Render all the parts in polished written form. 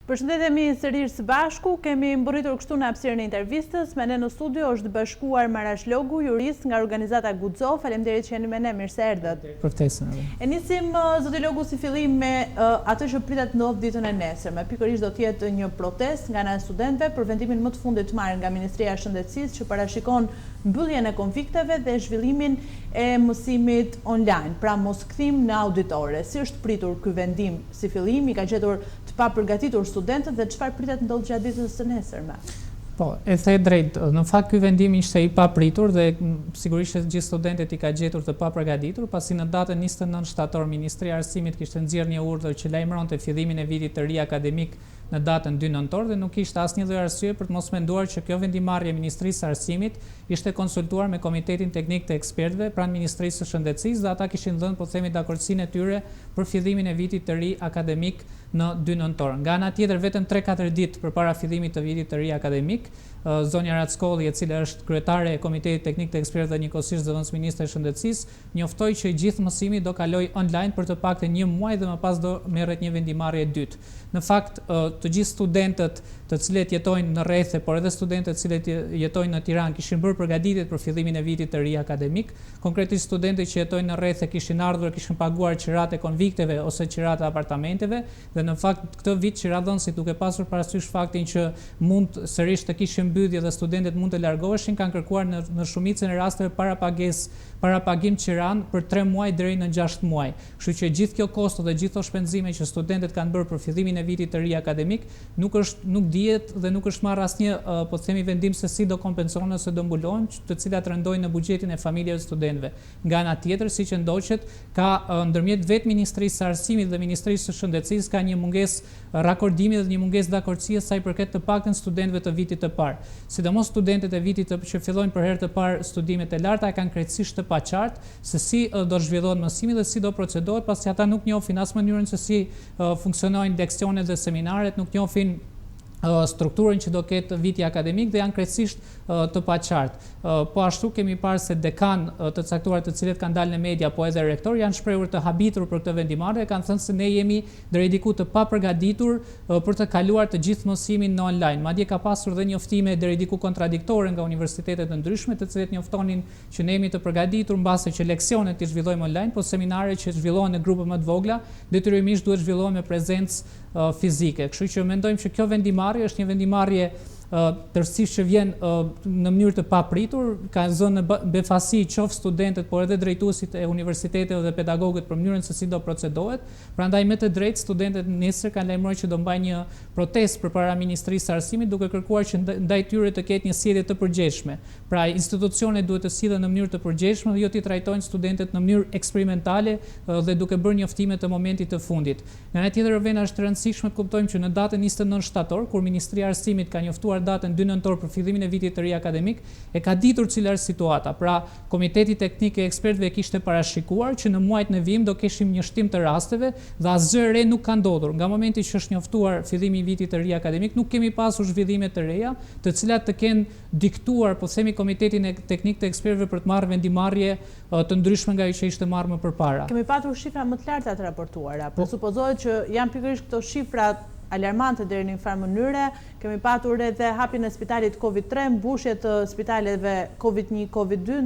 Përshëndetemi sërish së bashku, kemi mbërritur kështu në hapësirën e intervistës, me ne në studio është bashkuar Marash Logu, jurist nga organizata Guxo. Faleminderit që jeni me ne, mirë se erdhët. Përftesën. E nisim zoti Logu si fillim me atë që pritet ndodh ditën e nesërme. Pikërisht do të jetë një protestë nga ana e studentëve për vendimin më të fundit të marrë nga Ministria e Shëndetësisë që parashikon mbylljen e konvikteve dhe zhvillimin e mësimit online, pra mos kthim në auditore. Si është pritur ky vendim si fillim, i ka gjetur të papërgatitur studentët dhe çfarë pritet ndodh gjatë ditës së nesërme? Po, e the drejt, në fakt ky vendim ishte i papritur dhe sigurisht që gjithë studentët i ka gjetur të papërgatitur, pasi në datën 29 shtator Ministria e Arsimit kishte nxjerrë një urdhër që lajmëronte fillimin e vitit të ri akademik në datën 2 nëntor dhe nuk kishte asnjë lloj arsye për të mos menduar që kjo vendimarrje e Ministrisë së Arsimit ishte konsultuar me Komitetin Teknik të Ekspertëve pranë Ministrisë së Shëndetësisë dhe ata kishin dhënë po themi dakordsinë e tyre për fillimin e vitit të ri akademik në 2 nëntor. Nga ana tjetër, vetëm 3-4 ditë përpara fillimit të vitit të ri akademik, zonja Rackolli, e cila është kryetare e Komitetit Teknik të Ekspertëve dhe njëkohësisht zëvendës ministre e Shëndetësisë, njoftoi që gjithë mësimi do kaloj online për të paktën një muaj dhe më pas do merret një vendimarrje e dytë. Në fakt, të gjithë studentët të cilët jetojnë në rrethe, por edhe studentët të cilët jetojnë në Tiranë kishin bërë përgatitjet për fillimin e vitit të ri akademik. Konkretisht studentët që jetojnë në rrethe kishin ardhur, kishin paguar qirat e konvikteve ose qirat e apartamenteve dhe në fakt këtë vit qiradhënësit duke pasur parasysh faktin që mund sërish të kishin mbyllje dhe studentët mund të largoheshin, kanë kërkuar në shumicën e rasteve parapagim qiran për 3 muaj deri në 6 muaj. Kështu që gjithë kjo kosto dhe gjithë ato shpenzime që studentët kanë bërë për fillimin e vitit të ri akademik nuk dihet dhe nuk është marrë asnjë po themi vendim se si do kompensohen ose do mbulohen, të cilat rëndojnë në buxhetin e familjeve të studentëve. Nga ana tjetër, siç e ndoqet, ka ndërmjet vetë Ministrisë së Arsimit dhe Ministrisë së Shëndetësisë ka një mungesë rakordimi dhe një mungesë dakordësie sa i përket të paktën studentëve të vitit të parë. Sidomos studentët e vitit që fillojnë për herë të parë studimet e larta kanë krejtësisht të paqartë se si do zhvillohet mësimi dhe si do procedohet, pasi ata nuk njohin as mënyrën se si funksionojnë leksionet dhe seminaret, nuk njohin strukturën që do ketë viti akademik dhe janë krejtësisht të paqartë. Po ashtu kemi parë se dekan të caktuar të cilët kanë dalë në media, po edhe rektor janë shprehur të habitur për këtë vendimarrje, kanë thënë se ne jemi deri diku të papërgatitur për të kaluar të gjithë mësimin në online. Madje ka pasur dhe njoftime deri diku kontradiktore nga universitetet të ndryshme, të cilët njoftonin që ne jemi të përgatitur mbase që leksionet i zhvillojmë online, po seminaret që zhvillohen në grupe më të vogla detyrimisht duhet zhvillohen me prezencë fizike. Kështu që mendojmë që kjo vendimarrje është një vendimarrje tërësisht që vjen në mënyrë të papritur, ka zënë befasi qoftë studentët, por edhe drejtuesit e universiteteve dhe pedagogët për mënyrën se si do procedohet. Prandaj me të drejtë studentët nesër kanë lajmëruar që do mbajnë një protestë përpara Ministrisë së Arsimit duke kërkuar që ndaj tyre të ketë një sjellje të përgjegjshme. Pra institucionet duhet të sillen në mënyrë të përgjegjshme dhe jo t'i trajtojnë studentët në mënyrë eksperimentale dhe duke bërë njoftime të momentit të fundit. Nga ana tjetër, vena është e rëndësishme të kuptojmë që në datën 29 shtator, kur Ministria e Arsimit ka njoftuar datën 2 nëntor për fillimin e vitit të ri akademik, e ka ditur cila është situata. Pra, Komiteti Teknik e Ekspertëve kishte parashikuar që në muajin e vijim do kishim një shtim të rasteve dhe asgjë re nuk ka ndodhur. Nga momenti që është njoftuar fillimi i vitit të ri akademik, nuk kemi pasur zhvillime të reja, të cilat të kenë diktuar, po themi, Komitetin Teknik të Ekspertëve për të marrë vendimarrje të ndryshme nga ajo që ishte marrë më përpara. Kemi patur shifra më të larta të raportuara. Presupozohet që janë pikërisht këto shifra alarmante deri në një farë mënyre. Kemi patur edhe hapjen e spitalit COVID-3, mbushje të spitaleve COVID-1, COVID-2,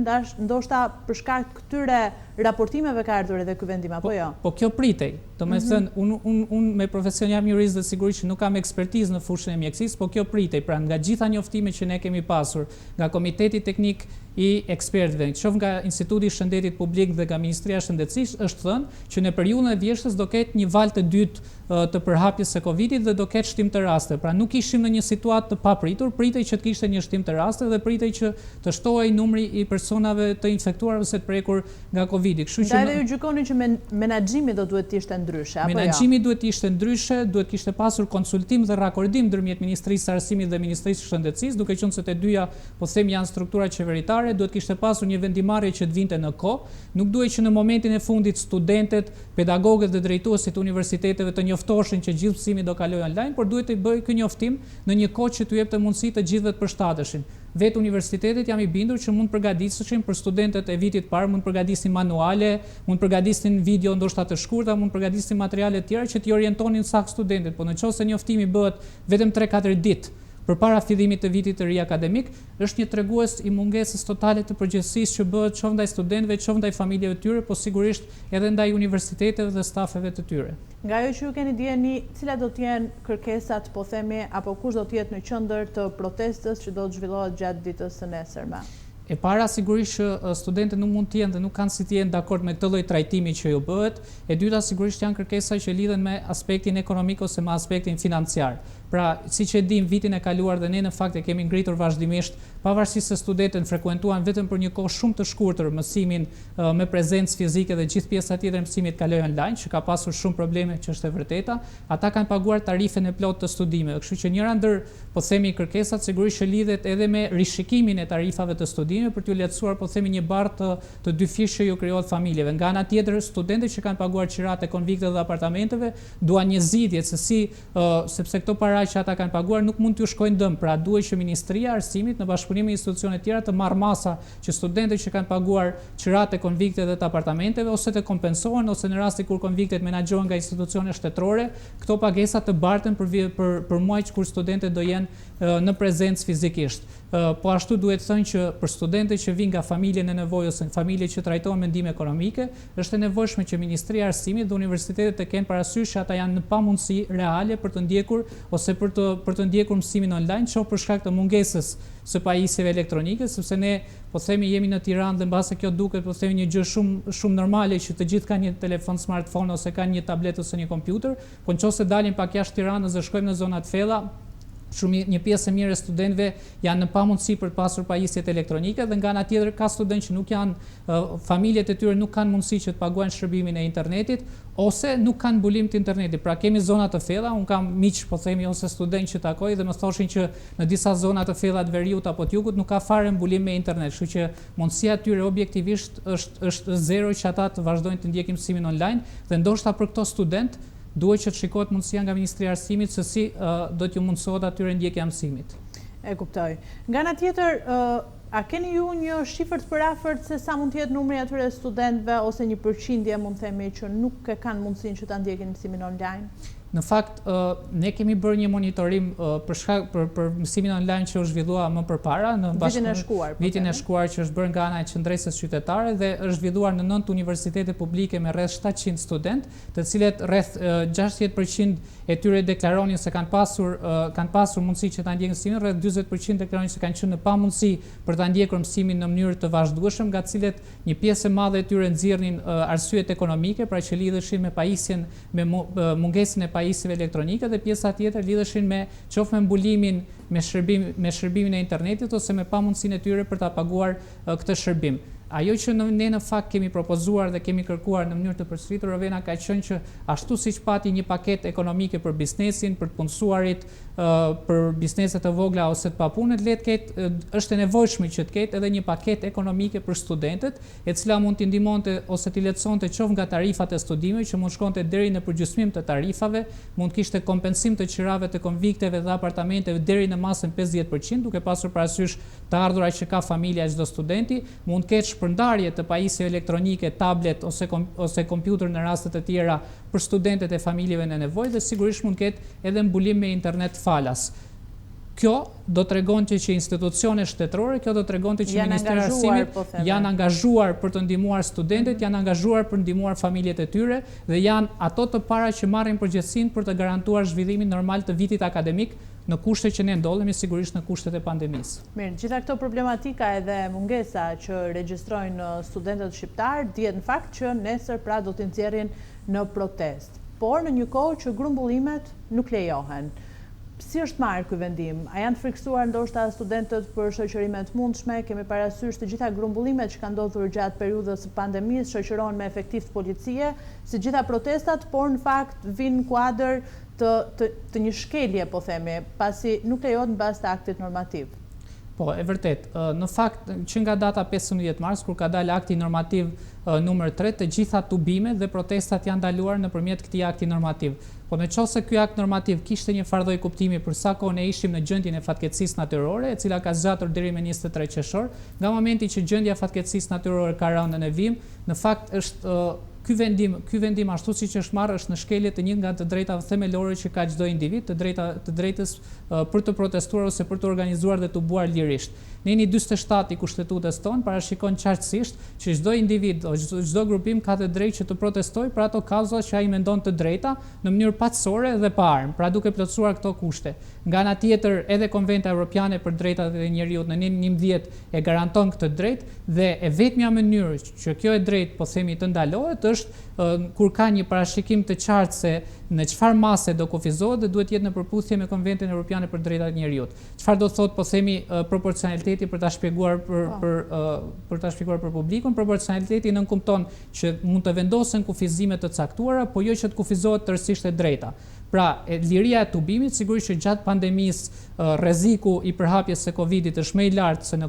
ndoshta për shkak të këtyre raportimeve ka ardhur edhe ky vendim apo jo? Po kjo pritej. Domethënë, unë me profesion jam jurist dhe sigurisht që nuk kam ekspertizë në fushën e mjekësisë, po kjo pritej. Pra nga gjitha njoftimet që ne kemi pasur nga Komiteti Teknik i Ekspertëve, qoftë nga Instituti i Shëndetit Publik dhe nga Ministria e Shëndetësisë, është thënë që në periudhën e vjeshtës do ketë një valë të dytë të përhapjes së Covidit dhe do ketë shtim të raste. Pra nuk ishim në një situatë të papritur, pritej që të kishte një shtim të raste dhe pritej që të shtohej numri i personave të infektuar ose të prekur nga Covidi. Kështu që edhe ju gjykoni që menaxhimi do duhet të ishte ndryshe apo jo? Menaxhimi duhet të ishte ndryshe, duhet kishte pasur konsultim dhe rakordim ndërmjet Ministrisë së Arsimit dhe Ministrisë së Shëndetësisë, duke qenë se të dyja po them janë struktura qeveritare, duhet kishte pasur një vendimarrje që të vinte në kohë. Nuk duhet që në momentin e fundit studentët, pedagogët dhe drejtuesit të universiteteve të njoftoshin që gjithë mësimi do kalojë online, por duhet të bëjë ky njoftim në një kohë që t'u jepte mundësi të gjithëve të përshtateshin. vetë universitetet jam i bindur që mund përgatiteshin për studentët e vitit parë, mund përgatisin manuale, mund përgatisin video ndoshta të shkurta, mund përgatisin materiale të tjera që t'i orientonin saktë studentët, po nëse njoftimi bëhet vetëm 3-4 ditë përpara fillimit të vitit të ri akademik, është një tregues i mungesës totale të përgjegjësisë që bëhet qoftë ndaj studentëve, qoftë ndaj familjeve të tyre, po sigurisht edhe ndaj universiteteve dhe stafeve të tyre. Nga ajo që ju keni dijeni, cilat do të jenë kërkesat, po themi, apo kush do të jetë në qendër të protestës që do të zhvillohet gjatë ditës së nesërme? E para sigurisht që studentët nuk mund të jenë dhe nuk kanë si të jenë dakord me këtë lloj trajtimi që ju bëhet. E dyta sigurisht janë kërkesa që lidhen me aspektin ekonomik ose me aspektin financiar. Pra, siç e dim, vitin e kaluar dhe ne në fakt e kemi ngritur vazhdimisht, pavarësisht se studentët frekuentuan vetëm për një kohë shumë të shkurtër mësimin me prezencë fizike dhe gjithë pjesa tjetër e mësimit kaloi online, që ka pasur shumë probleme, që është e vërteta, ata kanë paguar tarifen e plotë të studimeve. Kështu që njëra ndër, po themi, kërkesat sigurisht që lidhet edhe me rishikimin e tarifave të studimeve për t'u lehtësuar, po themi, një barë të dyfish që ju krijohet familjeve. Nga ana tjetër, studentët që kanë paguar qirat e konvikte dhe apartamenteve duan një zgjidhje se si, sepse këto para që ata kanë paguar nuk mund t'ju shkojnë dëm, pra duhet që Ministria e Arsimit në bashkëpunim me institucione tjera të marrë masa që studentët që kanë paguar qirat e konvikte dhe të apartamenteve ose të kompensohen, ose në rasti kur konviktet menaxhohen nga institucione shtetërore, këto pagesa të barten për muaj kur studentët do jenë në prezencë fizikisht. Po ashtu duhet thënë që për studentët që vinë nga familje në nevojë ose familje që trajtohen me ndihmë ekonomike, është e nevojshme që Ministria e Arsimit dhe universitetet të kenë parasysh që ata janë në pamundësi reale për të ndjekur ose për të ndjekur mësimin online, qoftë për shkak të mungesës së pajisjeve elektronike, sepse ne po themi jemi në Tiranë dhe mbase kjo duket po themi një gjë shumë normale që të gjithë kanë një telefon smartphone ose kanë një tabletë ose një kompjuter, po nëse dalim pak jashtë Tiranës dhe shkojmë në zonat thella, një pjesë e mirë e studentëve janë në pamundësi për të pasur pajisjet elektronike dhe nga ana tjetër ka studentë që nuk janë, familjet e tyre nuk kanë mundësi që të paguajnë shërbimin e internetit ose nuk kanë mbulim të internetit. Pra kemi zona të thella, un kam miq, po themi, ose studentë që takoj dhe më thoshin që në disa zona të thella të veriut apo të jugut nuk ka fare mbulim me internet, kështu që mundësia e tyre objektivisht është zero që ata të vazhdojnë të ndjekin mësimin online dhe ndoshta për këto studentë duhet që të shikohet mundësia nga Ministria e Arsimit se si do t'ju mundësohet atyre ndjekja e mësimit. E kuptoj. Nga ana tjetër, a keni ju një shifër të përafërt se sa mund të jetë numri atyre studentëve ose një përqindje mund themi që nuk e kanë mundësinë që ta ndjekin mësimin online? Në fakt, ne kemi bërë një monitorim për mësimin online që është zhvilluar më përpara në vitin e shkuar që është bërë nga ana e qendresës qytetare dhe është zhvilluar në 9 universitete publike me rreth 700 studentë, të cilët rreth 60% e tyre deklaronin se kanë pasur mundësi që ta ndjekin mësimin, rreth 40% deklaronin se kanë qenë në pamundësi për ta ndjekur mësimin në mënyrë të vazhdueshme, nga të cilët një pjesë e madhe e tyre nxjerrnin arsyet ekonomike, pra që lidheshin me pajisjen me mungesën e pajisjeve elektronike dhe pjesa tjetër lidheshin me qoftë me mbulimin me shërbimin e internetit ose me pamundësinë e tyre për ta paguar këtë shërbim. Ajo që ne në fakt kemi propozuar dhe kemi kërkuar në mënyrë të përsëritur, Rovena, ka qenë që ashtu siç pati një paketë ekonomike për biznesin, për të punësuarit, për bizneset të vogla ose të papunët, është e nevojshme që të ketë edhe një paketë ekonomike për studentët, e cila mund t'i ndihmonte ose t'i lehtësonte qoftë nga tarifat e studimeve, që mund shkonte deri në përgjysmim të tarifave, mund kishte kompensim të qirave të konvikteve dhe apartamenteve deri në masën 50%, duke pasur parasysh të ardhurat që ka familja e çdo studenti, mund ketë shpërndarje të pajisjeve elektronike, tablet ose kompjuter në raste të tjera për studentët e familjeve në nevojë dhe sigurisht mund ketë edhe mbulim me internet falas. Kjo do tregonte që institucione shtetërore, kjo do tregonte që Ministria e Arsimit janë angazhuar për të ndihmuar studentët, janë angazhuar për të ndihmuar familjet e tyre dhe janë ato të para që marrin përgjegjësinë për të garantuar zhvillimin normal të vitit akademik në kushtet që ne ndodhemi, sigurisht në kushtet e pandemisë. Mirë, gjitha këto problematika edhe mungesa që regjistrojnë studentët shqiptar dihet në fakt që nesër pra do të nxjerrin në protestë, por në një kohë që grumbullimet nuk lejohen. Si është marrë ky vendim? A janë të frikësuar ndoshta studentët për shoqërime të mundshme? Kemi parasysh të gjitha grumbullimet që kanë ndodhur gjatë periudhës së pandemisë shoqërohen me efektiv të policie, si gjitha protestat, por në fakt vinë kuadër të një shkelje, po themi, pasi nuk lejohet në bazë të aktit normativ. Po, e vërtet. Në fakt, që nga data 15 mars, kur ka dalë akti normativ numër 3, të gjitha tubimet dhe protestat janë ndaluar nëpërmjet këtij akti normativ. Po nëse ky akt normativ kishte një farë lloj kuptimi për sa kohë ne ishim në gjendjen e fatkeqësisë natyrore, e cila ka zgjatur deri me 23 qershor, nga momenti që gjendja e fatkeqësisë natyrore ka rënë në vim, në fakt është ky vendim ashtu siç është marrë është në shkelje të një nga të drejtave themelore që ka çdo individ, të drejtës për të protestuar ose për të organizuar dhe të buar lirisht. Neni 47 i Kushtetutës tonë parashikon qartësisht që çdo individ ose çdo grupim ka të drejtë që të protestojë për ato kauza që ai mendon të drejta në mënyrë paqësore dhe pa armë, pra duke plotësuar këto kushte. Nga ana tjetër, edhe Konventa Evropiane për Drejtat e Njerëzit në 11 e garanton këtë drejtë dhe e vetmja mënyrë që kjo e drejtë po themi të ndalohet është kur ka një parashikim të qartë se në çfarë mase do kufizohet dhe duhet jetë në përputhje me Konventën Evropiane për Drejtat e Njerëzit. Çfarë do thotë po themi proporcionaliteti për ta shpjeguar për ta shpjeguar për publikun? Proporcionaliteti nënkupton që mund të vendosen kufizime të caktuara, po jo që të kufizohet tërësisht e drejta. Pra, liria e tubimit, sigurisht që gjatë pandemisë rreziku i përhapjes së Covidit është më i lartë se në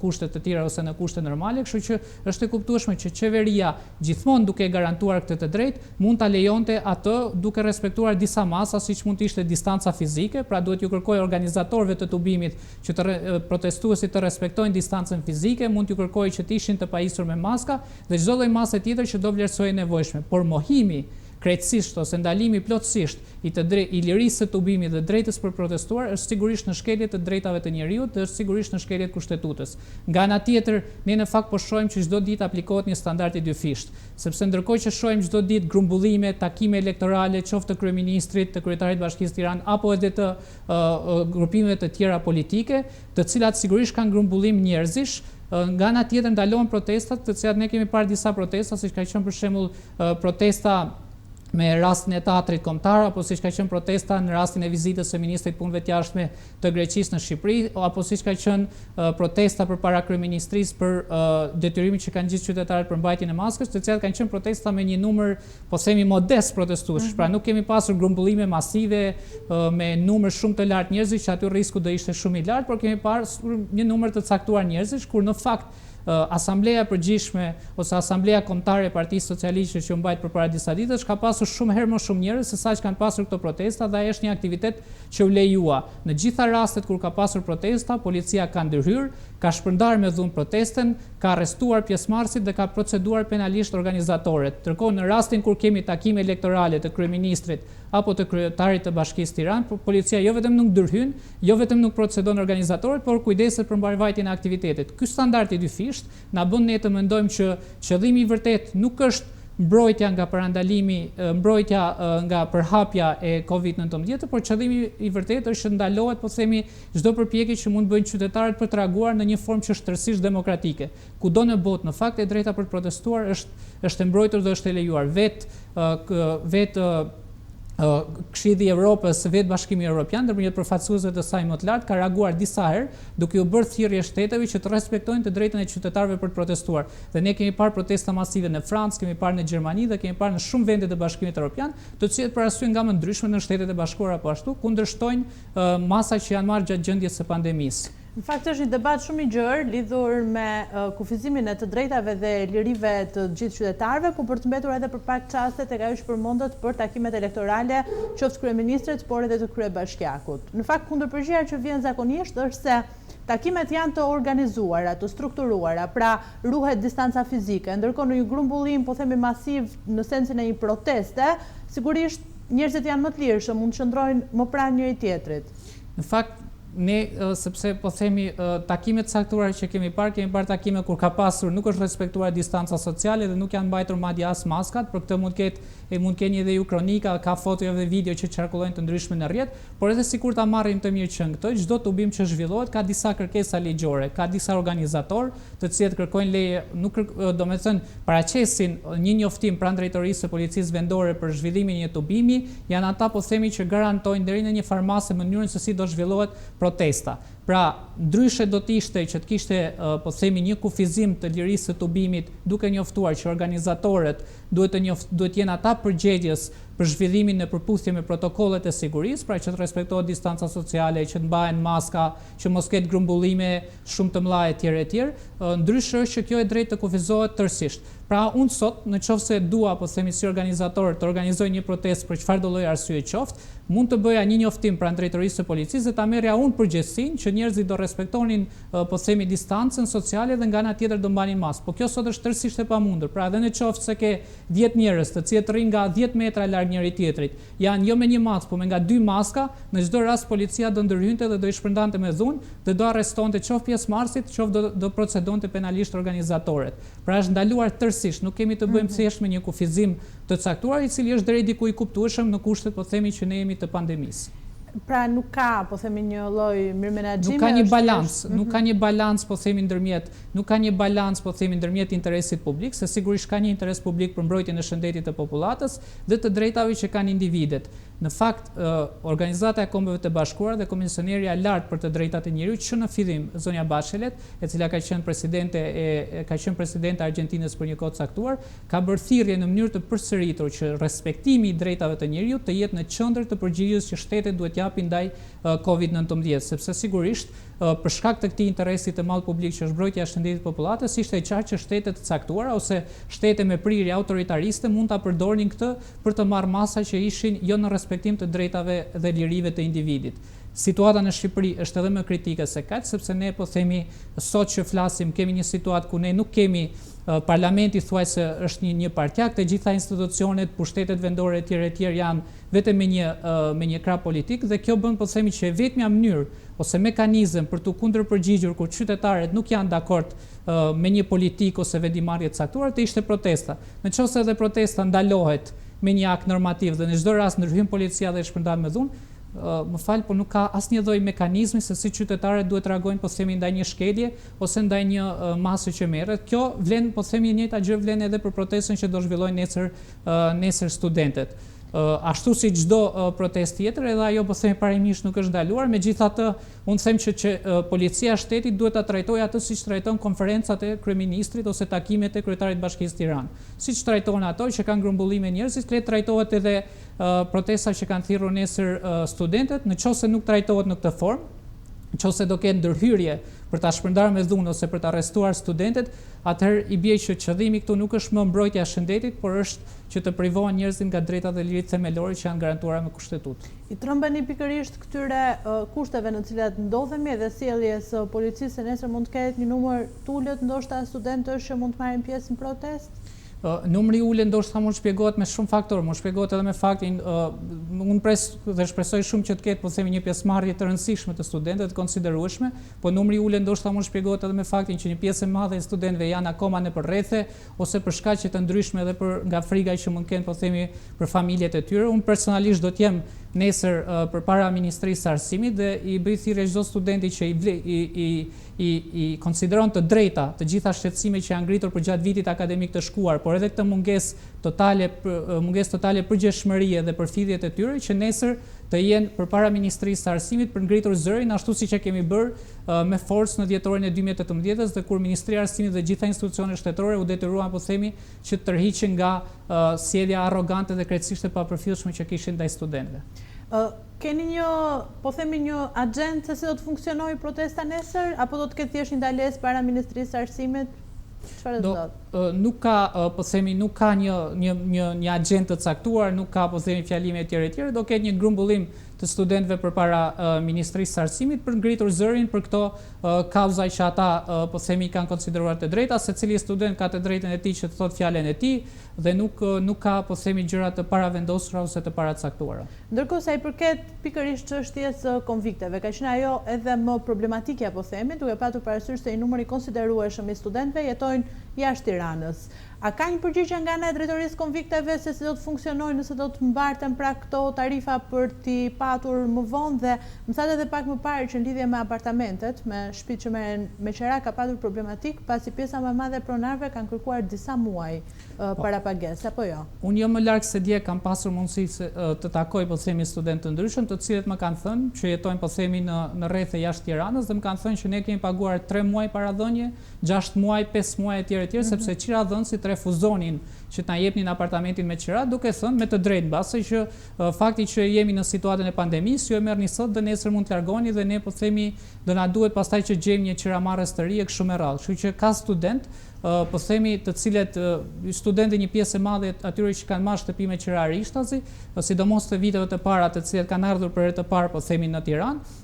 kushte të tjera ose në kushte normale, kështu që është e kuptueshme që qeveria gjithmonë duke garantuar këtë të drejtë mund ta lejonte atë duke respektuar disa masa, siç mund të ishte distanca fizike, pra duhet ju kërkojë organizatorëve të tubimit që protestuesit të respektojnë distancën fizike, mund t'ju kërkojë që të ishin të pajisur me maska dhe çdo lloj mase tjetër që do vlerësojë nevojshme. Por mohimi krejtësisht ose ndalimi plotësisht i lirisë së tubimit dhe drejtës për protestuar është sigurisht në shkelje të drejtave të njerëzit dhe është sigurisht në shkelje të Kushtetutës. Nga ana tjetër, ne në fakt po shohim që çdo ditë aplikohet një standard i dyfisht, sepse ndërkohë që shohim çdo ditë grumbullime, takime elektorale, qoftë të kryeministrit, të kryetarit të Bashkisë Tiranë apo edhe të grupimeve të tjera politike, të cilat sigurisht kanë grumbullim njerëzish. Nga ana tjetër ndalohen protestat, të cilat ne kemi parë disa protesta, siç ka qenë për shembull protesta me rastin e teatrit kombëtar, apo siç ka qenë protesta në rastin e vizitës së ministrit punëve të jashtme të Greqisë në Shqipëri, apo siç ka qenë protesta përpara kryeministrisë për detyrimin që kanë gjithë qytetarët për mbajtjen e maskës, të cilat kanë qenë protesta me një numër, po themi modest protestuessh. Pra nuk kemi pasur grumbullime masive me numër shumë të lartë njerëzish, që aty risku do ishte shumë i lartë, por kemi pasur një numër të caktuar njerëzish, kur në fakt Asambleja Përgjithshme ose Asambleja Kombëtare e Partisë Socialiste që u mbajt përpara disa ditësh ka pasur shumë herë më shumë njerëz se sa që kanë pasur këto protesta dhe ai është një aktivitet që u lejua. Në gjitha rastet kur ka pasur protesta, policia ka ndërhyrë, ka shpërndarë me dhunë protesten, ka arrestuar pjesëmarrësit dhe ka proceduar penalisht organizatorët. Ndërkohë në rastin kur kemi takime elektorale të kryeministrit apo të kryetarit të Bashkisë Tiranë, policia jo vetëm nuk ndërhyn, jo vetëm nuk procedon organizatorët, por kujdeset për mbarvajtjen e aktivitetit. Ky standard i dyfisht na bën ne të mendojmë që qëllimi i vërtet nuk është mbrojtja nga parandalimi, mbrojtja nga përhapja e COVID-19, por qëllimi i vërtet është që ndalohet, po themi, çdo përpjekje që mund bëjnë qytetarët për të reaguar në një formë që është tërësisht demokratike. Kudo në botë, në fakt, e drejta për të protestuar është e mbrojtur dhe është e lejuar. Vetë Këshilli i Evropës, vetë Bashkimi Evropian, ndërmjet përfaqësuesve të saj më të lartë, ka reaguar disa herë duke u bërë thirrje shteteve që të respektojnë të drejtën e qytetarëve për të protestuar. Dhe ne kemi parë protesta masive në Francë, kemi parë në Gjermani dhe kemi parë në shumë vende të Bashkimit Evropian, të cilët për arsye nga më ndryshme në Shtetet e Bashkuara po ashtu kundërshtojnë masa që janë marrë gjatë gjendjes së pandemisë. Në fakt është një debat shumë i gjerë lidhur me kufizimin e të drejtave dhe lirive të gjithë qytetarëve, ku për të mbetur edhe për pak çaste tek ajo që përmendet për takimet elektorale, qoftë kryeministrit, por edhe të kryebashkiakut. Në fakt kundërpërgjigja që vjen zakonisht është se takimet janë të organizuara, të strukturuara, pra ruhet distanca fizike, ndërkohë në një grumbullim, po themi masiv në sensin e një proteste, sigurisht njerëzit janë më të lirshëm, mund të qëndrojnë më pranë njëri tjetrit. Në fakt ne, sepse po themi takimet caktuara që kemi parë takime kur ka pasur nuk është respektuar distanca sociale dhe nuk janë mbajtur madje as maskat, për këtë mund keni edhe ju kronika, ka foto dhe video që qarkullojnë të ndryshme në rrjet, por edhe sikur ta marrim të mirë që këtë, çdo tubim që zhvillohet ka disa kërkesa ligjore, ka disa organizatorë të cilët kërkojnë leje, domethënë paraqesin një njoftim pranë drejtorisë së policisë vendore për zhvillimin e një tubimi, janë ata po themi që garantojnë deri në një farmase mënyrën se si do zhvillohet protesta. Pra, ndryshe do të ishte që të kishte, po themi, një kufizim të lirisë së tubimit, duke njoftuar që organizatorët duhet jenë ata përgjegjës për zhvillimin në përputhje me protokollet e sigurisë, pra që të respektohet distanca sociale, që të mbahen maska, që mos ketë grumbullime shumë të mëdha etj. Ndryshe është që kjo e drejtë të kufizohet tërësisht. Pra unë sot, në qoftë se dua, po themi si organizator, të organizoj një protestë për çfarëdo lloj arsye qoftë, mund të bëja një njoftim pranë drejtorisë së policisë dhe ta merrja unë përgjegjësinë që njerëzit do respektonin, po themi, distancën sociale dhe nga ana tjetër do mbanin maskë. Po kjo sot është tërësisht e pamundur. Pra edhe në qoftë se ke 10 njerëz të cilët rrin nga 10 metra larg njëri tjetrit, janë jo me një maskë, po me nga 2 maska, në çdo rast policia do ndërhynte dhe do i shpërndante me dhunë dhe do arrestonte qoftë pjesëmarrësit, qoftë do procedonte penalisht organizatorët. Pra është ndaluar tërësisht, nuk kemi të bëjmë thjesht me një kufizim të caktuar i cili është deri diku i kuptueshëm në kushtet, po themi, që ne jemi të pandemisë. Pra nuk ka, po themi, një lloj mirëmenaxhimi. Nuk ka një balans, nuk ka një balans, po themi, ndërmjet interesit publik, se sigurisht ka një interes publik për mbrojtjen e shëndetit të popullatës dhe të drejtave që kanë individet. Në fakt, Organizata e Kombeve të Bashkuara dhe Komisionerja e Lartë për të Drejtat e Njerëzit që në fillim zonja Bachelet, e cila ka qenë presidente e Argjentinës për një kohë caktuar, ka bërë thirrje në mënyrë të përsëritur që respektimi i drejtave të njerëzit të jetë në qendër të përgjigjës që shtetet duhet japin ndaj COVID-19, sepse sigurisht për shkak të këtij interesi të madh publik që është mbrojtja e shëndetit të popullatës, ishte e qartë që shtetet të caktuara ose shtete me prirje autoritariste mund ta përdornin këtë për të marrë masa që ishin jo në respektim të drejtave dhe lirive të individit. Situata në Shqipëri është edhe më kritike se kaq, sepse ne po themi sot që flasim kemi një situatë ku ne nuk kemi parlamenti thuajse është një partjak, të gjitha institucionet, pushtetet vendore etj. Janë vetëm me një krah politik dhe kjo bën po themi që vetmja mënyrë ose mekanizëm për të kundërpërgjigjur kur qytetarët nuk janë dakord me një politik ose vendimarrje të caktuar të ishte protesta. Nëse edhe protesta ndalohet me një akt normativ dhe në çdo rast ndërhyn policia dhe e shpërndan me dhunë, më fal, por nuk ka asnjë lloj mekanizmi se si qytetarët duhet të reagojnë po themi ndaj një shkelje ose ndaj një masë që merret. Kjo vlen po themi një njëjta gjë vlen edhe për protestën që do zhvillojnë nesër studentët. Ashtu si çdo protestë tjetër, edhe ajo po themi parimisht nuk është ndaluar, megjithatë unë them që policia e shtetit duhet ta trajtojë atë siç trajton konferencat e kryeministrit ose takimet e kryetarit të Bashkisë Tiranë. Siç trajton ato që kanë grumbullime njerëzish, le të trajtohet edhe protesta që kanë thirrur nesër studentët, nëse nuk trajtohet në këtë formë, nëse do ketë ndërhyrje për ta shpërndarë me dhunë ose për ta arrestuar studentët, atëherë i bie që qëllimi këtu nuk është më mbrojtja e shëndetit, por është që të privohen njerëzit nga drejtat dhe liritë themelore që janë garantuara me kushtetutë. I trembani pikërisht këtyre kushteve në të cilat ndodhemi dhe sjelljes së policisë se nesër mund të ketë një numër të ulët ndoshta studentësh që mund të marrin pjesë në protestë? Numri i ulët ndoshta mund shpjegohet me shumë faktorë, mund shpjegohet edhe me faktin unë pres dhe shpresoj shumë që të ketë po themi një pjesëmarrje të rëndësishme të studentëve të konsiderueshme, po numri i ulët ndoshta mund shpjegohet edhe me faktin që një pjesë e madhe e studentëve janë akoma nëpër rrethe ose për shkaqe të ndryshme edhe nga frika që mund kenë po themi për familjet e tyre. Unë personalisht do të jem nesër përpara Ministrisë së Arsimit dhe i bëj thirrje çdo studenti që i konsideron të drejta të gjitha shqetësimet që janë ngritur përgjatë vitit akademik të shkuar, por edhe këtë mungesë totale përgjegjshmërie dhe përfitjet e tyre që nesër të jenë përpara Ministrisë së Arsimit për ngritur zërin ashtu siç e kemi bërë me forcë në dhjetorin e 2018-s dhe kur Ministria e Arsimit dhe gjitha institucionet shtetërore u detyruan po themi që të tërhiqen nga sjellja arrogante dhe krejtësisht e papërfillshme që kishin ndaj studentëve. Keni një agjendë se si do të funksionojë protesta nesër apo do të ketë thjesht një ndalesë para Ministrisë së Arsimit? Çfarë do të thotë? Nuk ka po themi nuk ka një agjendë të caktuar, nuk ka po themi fjalime etj, do ketë një grumbullim të studentëve përpara Ministrisë së Arsimit për ngritur zërin për këto kauza që ata po themi kanë konsideruar të drejta, secili student ka të drejtën e tij që të thotë fjalën e tij dhe nuk ka po themi gjëra të paravendosura ose të paracaktuara. Ndërkohë sa i përket pikërisht çështjes së konvikteve, ka qenë ajo edhe më problematike po themi, duke patur parasysh se një numër i konsiderueshëm i studentëve jetojnë jashtë Tiranës. A ka një përgjigje nga ana e drejtorisë konvikteve se si do të funksionojë nëse do të mbarten pra këto tarifa për t'i patur më vonë dhe më thatë edhe pak më parë që në lidhje me apartamentet, me shtëpitë që merren me qera ka patur problematik pasi pjesa më e madhe e pronarëve kanë kërkuar disa muaj para pagesë, apo jo? Unë jo më larg se dje kam pasur mundësi të takoj po themi studentë të ndryshëm, të cilët më kanë thënë që jetojnë po themi në rrethe jashtë Tiranës dhe më kanë thënë që ne kemi paguar 3 muaj paradhënie, 6 muaj, 5 muaj etj, sepse qiradhënësit të refuzonin që të na jepnin apartamentin me qira, duke thënë me të drejtë, mbase që fakti që jemi në situatën e pandemisë, ju e merrni sot dhe nesër mund të largoni dhe ne po themi do na duhet pastaj që gjejmë një qiramarrës të ri e kështu me radhë. Kështu që ka student po themi të cilët studentë një pjesë e madhe atyre që kanë marrë shtëpi me qira rishtazi, sidomos të viteve të para të cilët kanë ardhur për herë të parë po themi në Tiranë,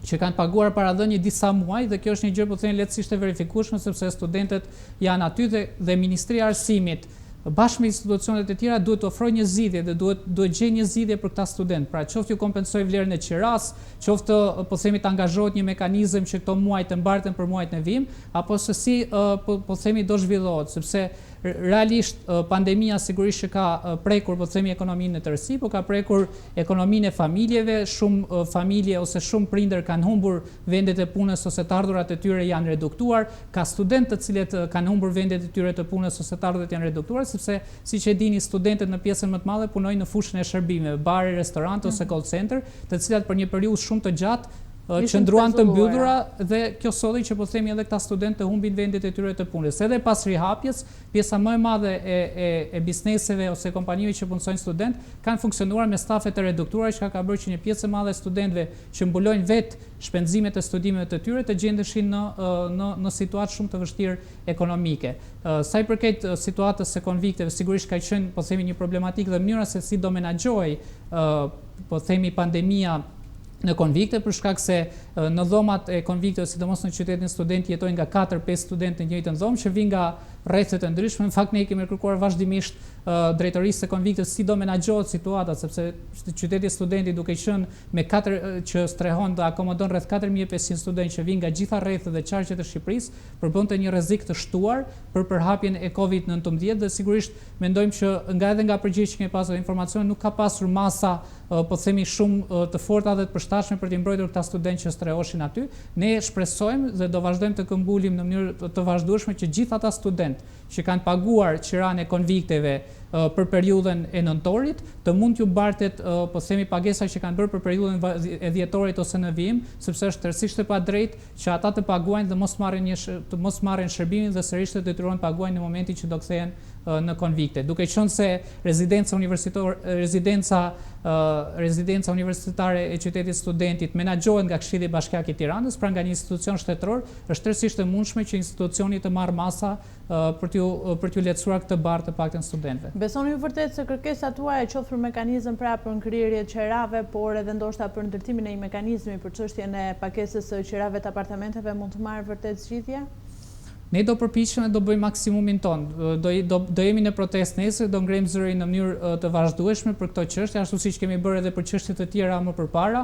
që kanë paguar paradhënie disa muaj dhe kjo është një gjë po themi lehtësisht e verifikueshme sepse studentët janë aty dhe Ministria e Arsimit bashkë me institucionet e tjera duhet të ofrojë një zgjidhje dhe duhet gjejë një zgjidhje për këta studentë. Pra qoftë ju kompensoj vlerën e qiras, qoftë po themi të angazhohet një mekanizëm që këto muaj të mbarten për muajt në vim, apo se si po themi do zhvillohet, sepse realisht pandemia sigurisht që ka prekur po themi ekonominë në tërësi, po ka prekur ekonominë e familjeve, shumë familje ose shumë prindër kanë humbur vendet e punës ose të ardhurat e tyre janë reduktuar, ka studentë të cilët kanë humbur vendet e tyre të punës ose të ardhurat janë reduktuar, sepse siç e dini studentët në pjesën më të madhe punojnë në fushën e shërbimeve, bare, restorante ose call center, të cilat për një periudhë shumë të gjatë qëndruan të mbyllura dhe kjo solli që po themi edhe këta studentë të humbin vendet e tyre të punës. Edhe pas rihapjes, pjesa më e madhe e bizneseve ose kompanive që punësojnë student kanë funksionuar me stafe të reduktuara, që ka bërë që një pjesë e madhe e studentëve që mbulojnë vetë shpenzimet e studimeve të tyre të gjendeshin në situatë shumë të vështirë ekonomike. Sa i përket situatës së konvikteve, sigurisht ka qenë po themi një problematikë dhe mënyra se si do menaxhoj po themi pandemia në konvikte, për shkak se në dhomat e konvikteve, sidomos në qytetin student, jetojnë nga 4-5 studentë në njëjtën dhomë që vijnë nga rrethet e ndryshme. Në fakt ne kemi kërkuar vazhdimisht drejtorisë së konvikteve si do menaxhohet situata, sepse qyteti studenti duke qenë me 4 që strehon dhe akomodon rreth 4500 studentë që vijnë nga gjitha rrethet dhe qarqet e Shqipërisë, përbënte një rrezik të shtuar për përhapjen e COVID-19 dhe sigurisht mendojmë që edhe nga përgjigjet që kemi pasur informacione nuk ka pasur masa po themi shumë të forta dhe të përshtatshme për të mbrojtur këta studentë që strehoshin aty. Ne shpresojmë dhe do vazhdojmë të këmbulim në mënyrë të vazhdueshme që gjithë ata studentë që kanë paguar qiranë e konvikteve për periudhën e nëntorit, të mund t'ju mbartet po themi pagesa që kanë bërë për periudhën e dhjetorit ose në vijim, sepse është tërësisht e padrejtë që ata të paguajnë dhe mos marrin shërbimin dhe sërish të detyrohen të paguajnë në momentin që do kthehen në konvikte. Duke qenë se rezidenca universitare e qytetit studentit menaxhohet nga Këshilli Bashkiak i Tiranës, pra nga një institucion shtetëror, është tërësisht e mundshme që institucioni të marrë masa për t'ju lehtësuar këtë barë të paktën studentëve. Besoni ju vërtet se kërkesat tuaja qoftë për mekanizëm pra për ngrirje të qerave, por edhe ndoshta për ndërtimin e një mekanizmi për çështjen e pakesës së qerave të apartamenteve mund të marrë vërtet zgjidhje? Ne do përpiqemi dhe do bëjmë maksimumin ton. Do jemi në protestë nesër, do ngrejmë zërin në mënyrë të vazhdueshme për këtë çështje, ashtu siç kemi bërë edhe për çështje të tjera më përpara.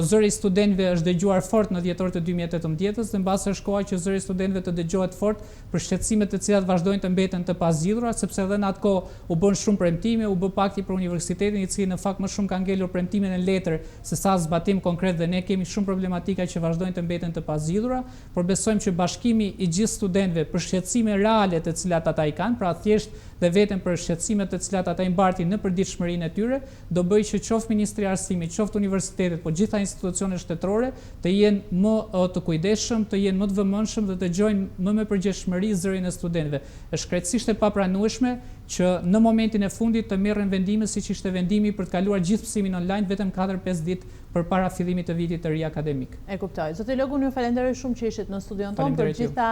Zëri i studentëve është dëgjuar fort në dhjetor të 2018-s dhe mbas është koha që zëri i studentëve të dëgjohet fort për shqetësimet të cilat vazhdojnë të mbeten të pazgjidhura, sepse edhe në atë kohë u bën shumë premtime, u bë pakti për universitetin, i cili në fakt më shumë ka ngelur premtimin në letër se sa zbatim konkret dhe ne kemi shumë problematika që vazhdojnë të mbeten të pazgjidhura, por besojmë që bashkimi i gjithë studentëve për shqetësime reale të cilat ata i kanë, pra thjesht dhe vetëm për shqetësimet të cilat ata i mbartin në përditshmërinë e tyre, do bëjë që qoftë Ministria e Arsimit, qoftë universitetet, po gjitha institucionet shtetërore të jenë më të kujdesshëm, të jenë më të vëmendshëm dhe të dëgjojnë më me përgjegjësish zërin e studentëve. Është krejtësisht e papranueshme që në momentin e fundit të merren vendime siç ishte vendimi për të kaluar gjithë mësimin online vetëm 4-5 ditë përpara fillimit të vitit të ri akademik. E kuptoj. Zoti Logun, ju falenderoj shumë që ishit në studion tonë për gjitha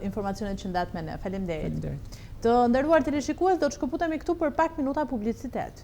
informacionet që ndat me ne. Faleminderit. Të nderuar teleshikues, do të shkëputemi këtu për pak minuta publicitet.